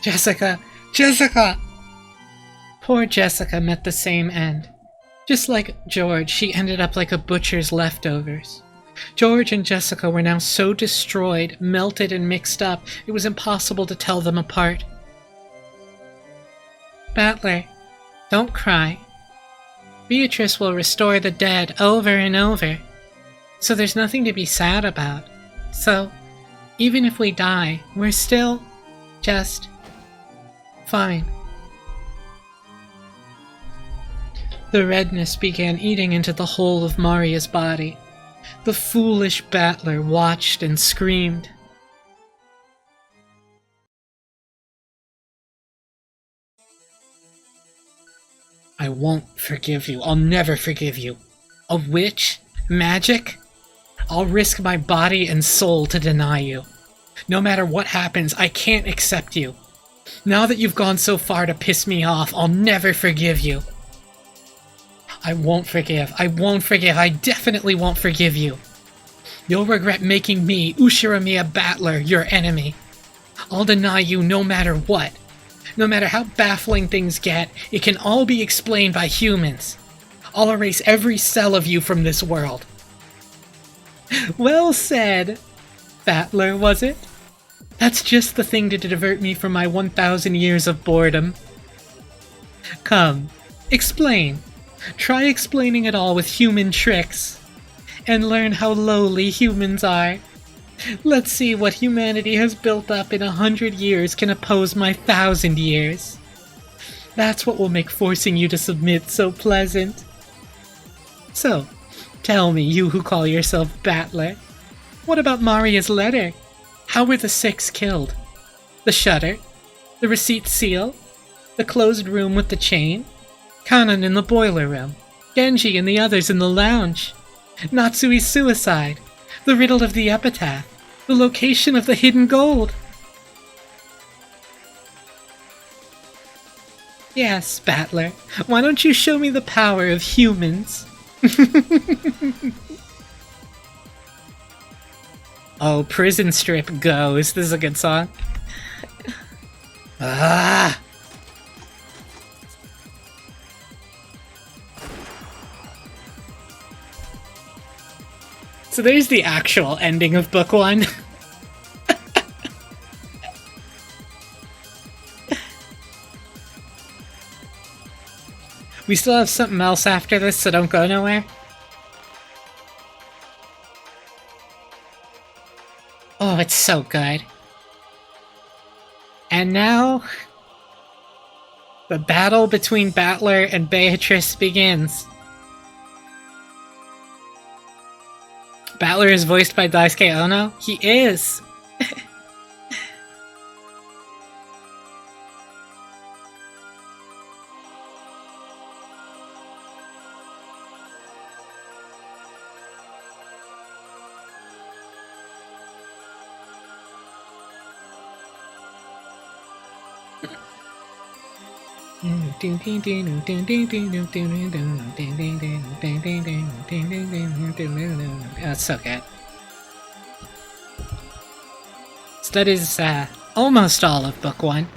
Jessica! Jessica! Poor Jessica met the same end. Just like George, she ended up like a butcher's leftovers. George and Jessica were now so destroyed, melted, and mixed up, it was impossible to tell them apart. Battler, don't cry. Beatrice will restore the dead over and over, so there's nothing to be sad about. So, even if we die, we're still just fine. The redness began eating into the whole of Maria's body. The foolish battler watched and screamed. I won't forgive you. I'll never forgive you. A witch? Magic? I'll risk my body and soul to deny you. No matter what happens, I can't accept you. Now that you've gone so far to piss me off, I'll never forgive you. I won't forgive. I won't forgive. I definitely won't forgive you. You'll regret making me, Ushiramiya Battler, your enemy. I'll deny you no matter what. No matter how baffling things get, it can all be explained by humans. I'll erase every cell of you from this world. Well said, Battler, was it? That's just the thing to divert me from my 1,000 years of boredom. Come, explain. Try explaining it all with human tricks. And learn how lowly humans are. Let's see what humanity has built up in 100 years can oppose my 1,000 years. That's what will make forcing you to submit so pleasant. So, tell me, you who call yourself Battler, what about Maria's letter? How were the 6 killed? The shutter? The receipt seal? The closed room with the chain? Kanan in the boiler room? Genji and the others in the lounge? Natsui's suicide? The riddle of the epitaph? The location of the hidden gold? Yes, Battler. Why don't you show me the power of humans? Oh, Prison Strip goes. This is a good song. Ah! So there's the actual ending of Book 1. We still have something else after this, so don't go nowhere. Oh, it's so good. And now, the battle between Battler and Beatrice begins. Battler is voiced by Daisuke Ono? He is! That's so good. So that is almost all of Book 1.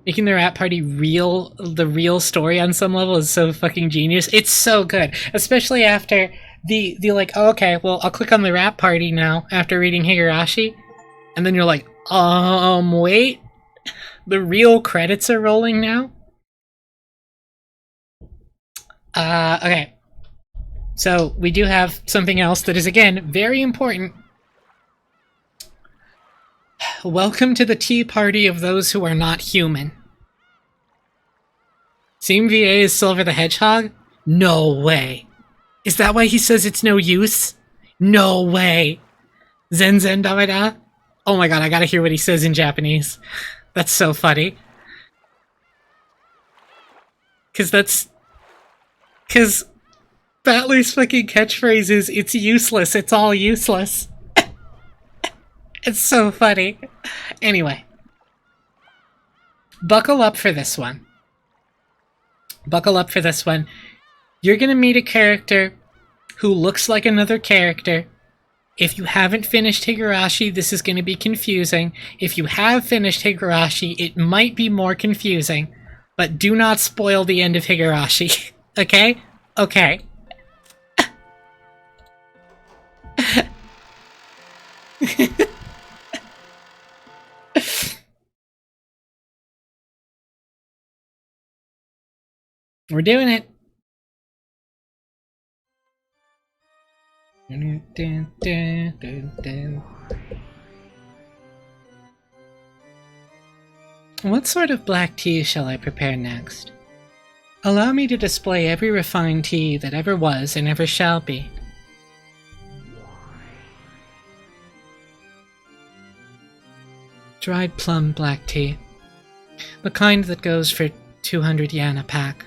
Making the rap party the real story on some level is so fucking genius. It's so good. Especially after the like, oh, okay, well, I'll click on the rap party now after reading Higurashi. And then you're like, wait. The real credits are rolling now? Okay. So, we do have something else that is, again, very important. Welcome to the tea party of those who are not human. Team VA is Silver the Hedgehog? No way. Is that why he says it's no use? No way. Zen Zen Damada? Oh my god, I gotta hear what he says in Japanese. That's so funny. Cause Battler's fucking catchphrase is, it's useless, it's all useless. It's so funny. Anyway. Buckle up for this one. Buckle up for this one. You're gonna meet a character who looks like another character. If you haven't finished Higurashi, this is gonna be confusing. If you have finished Higurashi, it might be more confusing. But do not spoil the end of Higurashi. Okay? Okay. We're doing it. What sort of black tea shall I prepare next? Allow me to display every refined tea that ever was and ever shall be. Dried plum black tea. The kind that goes for 200 yen a pack.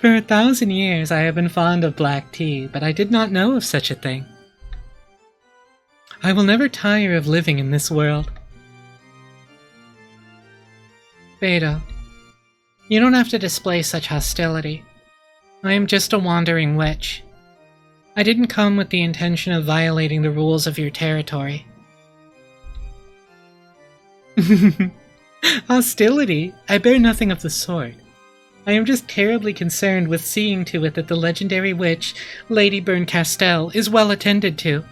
For 1,000 years I have been fond of black tea, but I did not know of such a thing. I will never tire of living in this world. Beto, you don't have to display such hostility. I am just a wandering witch. I didn't come with the intention of violating the rules of your territory. Hostility? I bear nothing of the sort. I am just terribly concerned with seeing to it that the legendary witch, Lady Berncastel, is well attended to.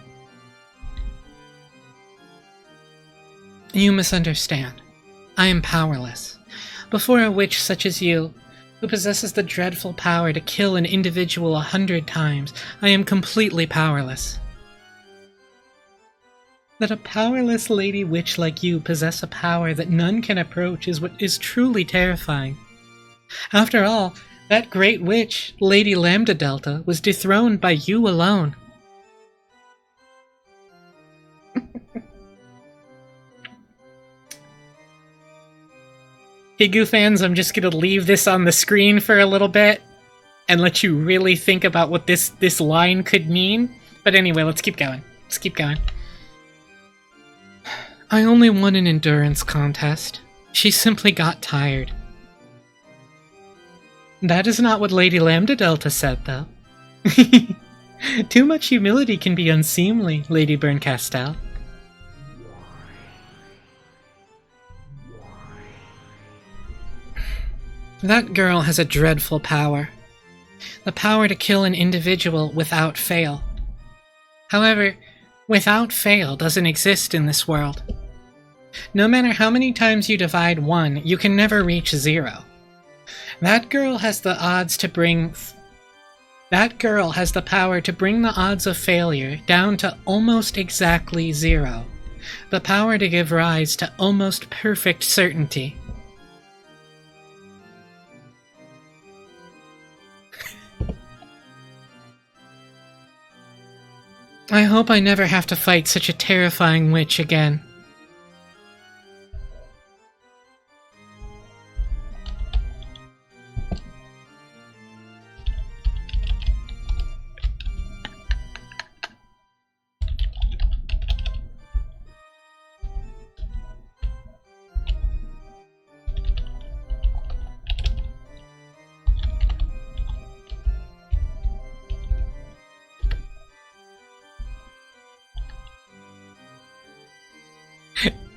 You misunderstand. I am powerless. Before a witch such as you, who possesses the dreadful power to kill an individual 100 times, I am completely powerless. That a powerless lady witch like you possess a power that none can approach is what is truly terrifying. After all, that great witch, Lady Lambda Delta, was dethroned by you alone. Higu fans, I'm just gonna leave this on the screen for a little bit and let you really think about what this line could mean. But anyway, let's keep going. Let's keep going. I only won an endurance contest. She simply got tired. That is not what Lady Lambda Delta said, though. Too much humility can be unseemly, Lady Berncastel. That girl has a dreadful power. The power to kill an individual without fail. However, without fail doesn't exist in this world. No matter how many times you divide 1, you can never reach 0. That girl has the power to bring the odds of failure down to almost exactly 0. The power to give rise to almost perfect certainty. I hope I never have to fight such a terrifying witch again.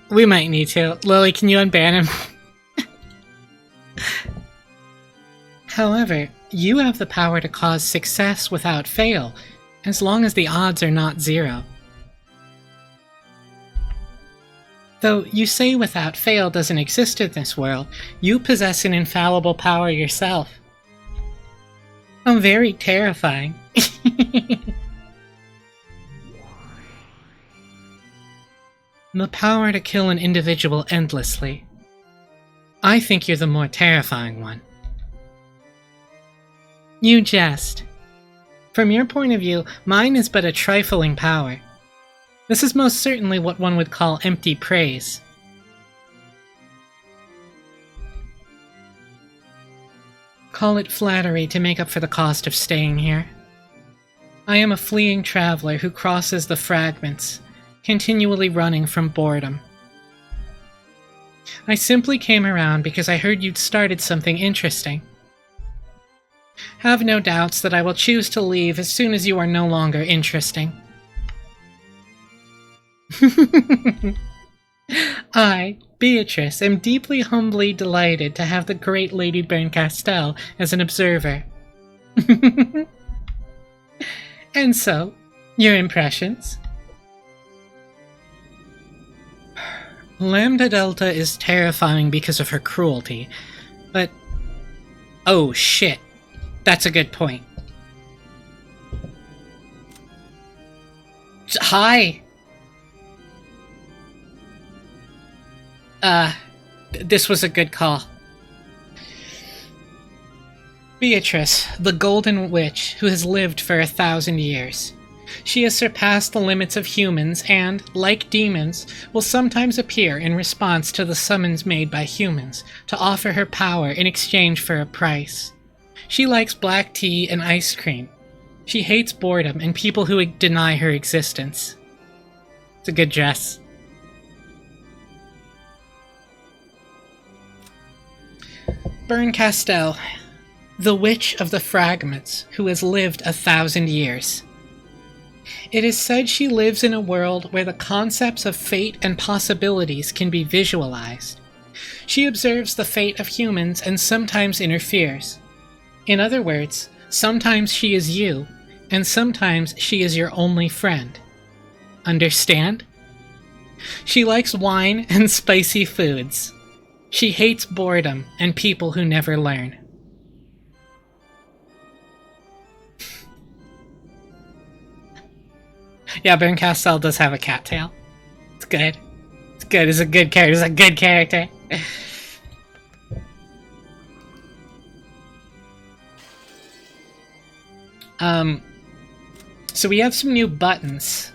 We might need to. Lily, can you unban him? However, you have the power to cause success without fail, as long as the odds are not 0. Though you say without fail doesn't exist in this world, you possess an infallible power yourself. How very terrifying. The power to kill an individual endlessly. I think you're the more terrifying one. You jest. From your point of view, mine is but a trifling power. This is most certainly what one would call empty praise. Call it flattery to make up for the cost of staying here. I am a fleeing traveler who crosses the fragments, continually running from boredom. I simply came around because I heard you'd started something interesting. Have no doubts that I will choose to leave as soon as you are no longer interesting. I, Beatrice, am deeply humbly delighted to have the great Lady Berncastel as an observer. And so, your impressions? Lambda Delta is terrifying because of her cruelty, but... oh shit, that's a good point. Hi! This was a good call. Beatrice, the Golden Witch, who has lived for 1,000 years. She has surpassed the limits of humans and, like demons, will sometimes appear in response to the summons made by humans to offer her power in exchange for a price. She likes black tea and ice cream. She hates boredom and people who deny her existence. It's a good dress. Berncastel, the Witch of the Fragments, who has lived 1,000 years. It is said she lives in a world where the concepts of fate and possibilities can be visualized. She observes the fate of humans and sometimes interferes. In other words, sometimes she is you, and sometimes she is your only friend. Understand? She likes wine and spicy foods. She hates boredom and people who never learn. Yeah, Berncastel does have a cat tail. It's good. It's good. It's a good character. It's a good character. So we have some new buttons.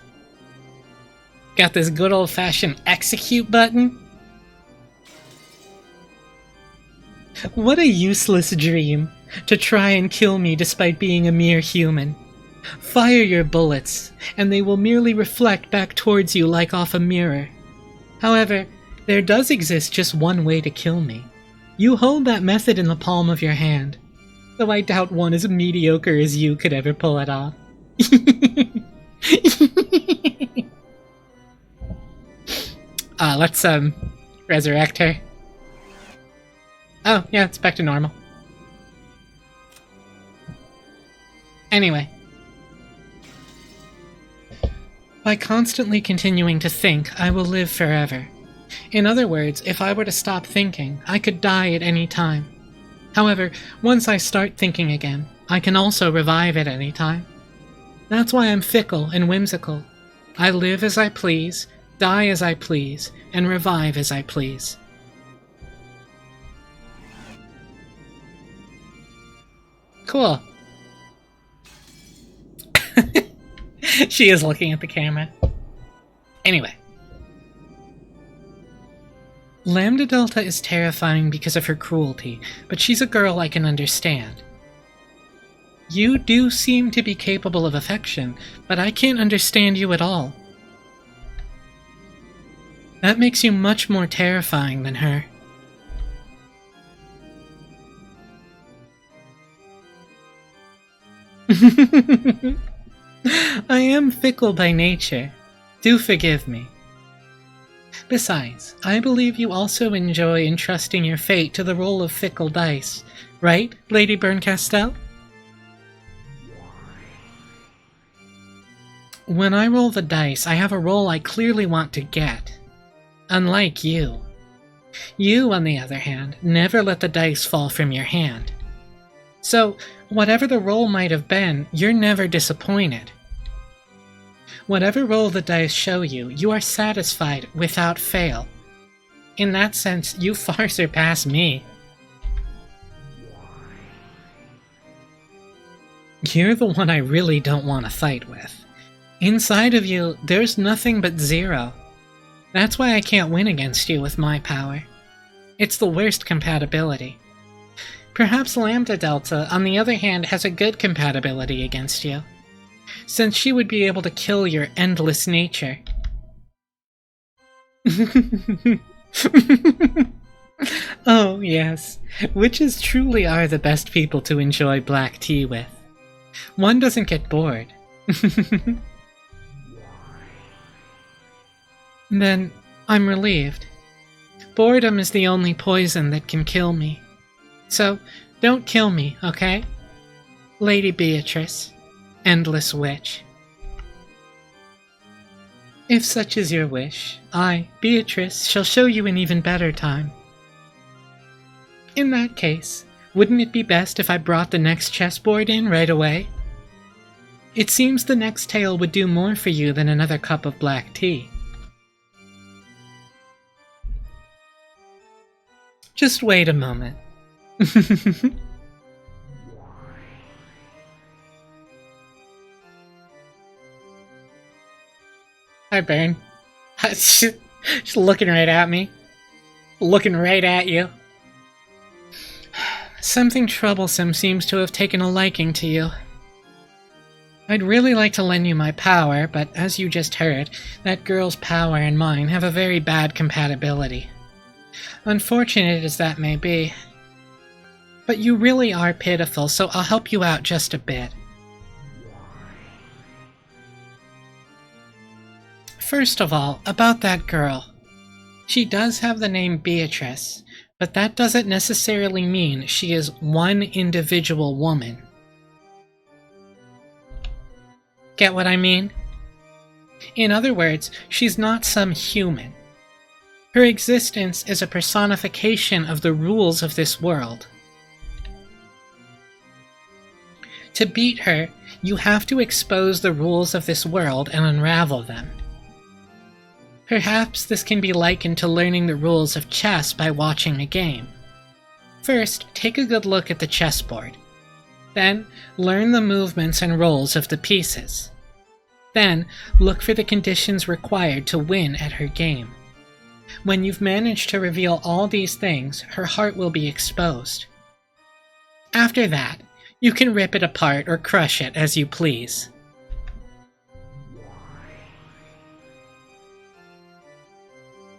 Got this good old-fashioned execute button. What a useless dream, to try and kill me despite being a mere human. Fire your bullets, and they will merely reflect back towards you like off a mirror. However, there does exist just one way to kill me. You hold that method in the palm of your hand, though I doubt one as mediocre as you could ever pull it off. Let's resurrect her. Oh, yeah, it's back to normal. Anyway. By constantly continuing to think, I will live forever. In other words, if I were to stop thinking, I could die at any time. However, once I start thinking again, I can also revive at any time. That's why I'm fickle and whimsical. I live as I please, die as I please, and revive as I please. Cool. She is looking at the camera. Anyway. Lambda Delta is terrifying because of her cruelty, but she's a girl I can understand. You do seem to be capable of affection, but I can't understand you at all. That makes you much more terrifying than her. I am fickle by nature. Do forgive me. Besides, I believe you also enjoy entrusting your fate to the roll of fickle dice, right, Lady Berncastel? When I roll the dice, I have a roll I clearly want to get. Unlike you. You, on the other hand, never let the dice fall from your hand. So, whatever the roll might have been, you're never disappointed. Whatever roll the dice show you, you are satisfied without fail. In that sense, you far surpass me. You're the one I really don't want to fight with. Inside of you, there's nothing but 0. That's why I can't win against you with my power. It's the worst compatibility. Perhaps Lambda Delta, on the other hand, has a good compatibility against you, since she would be able to kill your endless nature. Oh, yes. Witches truly are the best people to enjoy black tea with. One doesn't get bored. Then, I'm relieved. Boredom is the only poison that can kill me. So, don't kill me, okay? Lady Beatrice, Endless Witch. If such is your wish, I, Beatrice, shall show you an even better time. In that case, wouldn't it be best if I brought the next chessboard in right away? It seems the next tale would do more for you than another cup of black tea. Just wait a moment. Hi, Baron. She's looking right at me. Looking right at you. Something troublesome seems to have taken a liking to you. I'd really like to lend you my power, but as you just heard, that girl's power and mine have a very bad compatibility. Unfortunate as that may be. But you really are pitiful, so I'll help you out just a bit. First of all, about that girl. She does have the name Beatrice, but that doesn't necessarily mean she is one individual woman. Get what I mean? In other words, she's not some human. Her existence is a personification of the rules of this world. To beat her, you have to expose the rules of this world and unravel them. Perhaps this can be likened to learning the rules of chess by watching a game. First, take a good look at the chessboard. Then, learn the movements and roles of the pieces. Then, look for the conditions required to win at her game. When you've managed to reveal all these things, her heart will be exposed. After that, you can rip it apart or crush it as you please.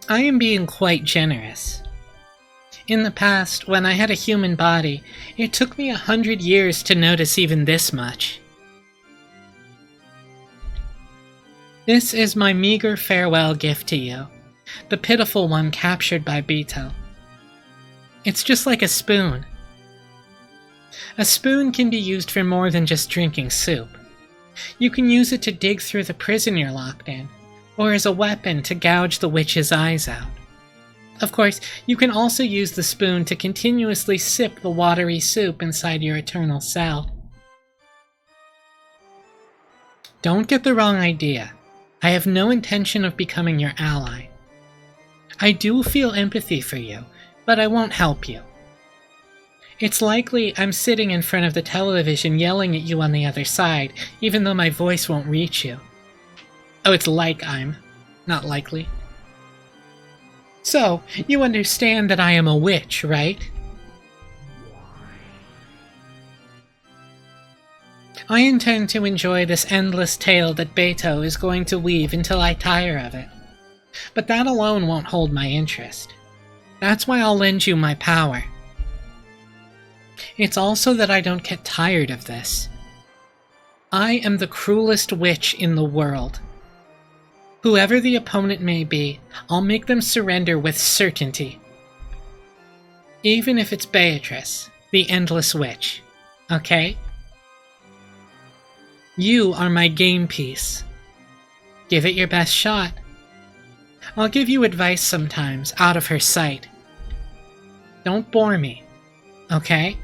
I am being quite generous. In the past, when I had a human body, it took me 100 years to notice even this much. This is my meager farewell gift to you, the pitiful one captured by Beto. It's just like a spoon. A spoon can be used for more than just drinking soup. You can use it to dig through the prison you're locked in, or as a weapon to gouge the witch's eyes out. Of course, you can also use the spoon to continuously sip the watery soup inside your eternal cell. Don't get the wrong idea. I have no intention of becoming your ally. I do feel empathy for you, but I won't help you. It's likely I'm sitting in front of the television yelling at you on the other side, even though my voice won't reach you. Oh, it's like I'm, not likely. So, you understand that I am a witch, right? I intend to enjoy this endless tale that Beto is going to weave until I tire of it. But that alone won't hold my interest. That's why I'll lend you my power. It's also that I don't get tired of this. I am the cruelest witch in the world. Whoever the opponent may be, I'll make them surrender with certainty. Even if it's Beatrice, the Endless Witch. Okay? You are my game piece. Give it your best shot. I'll give you advice sometimes, out of her sight. Don't bore me. Okay?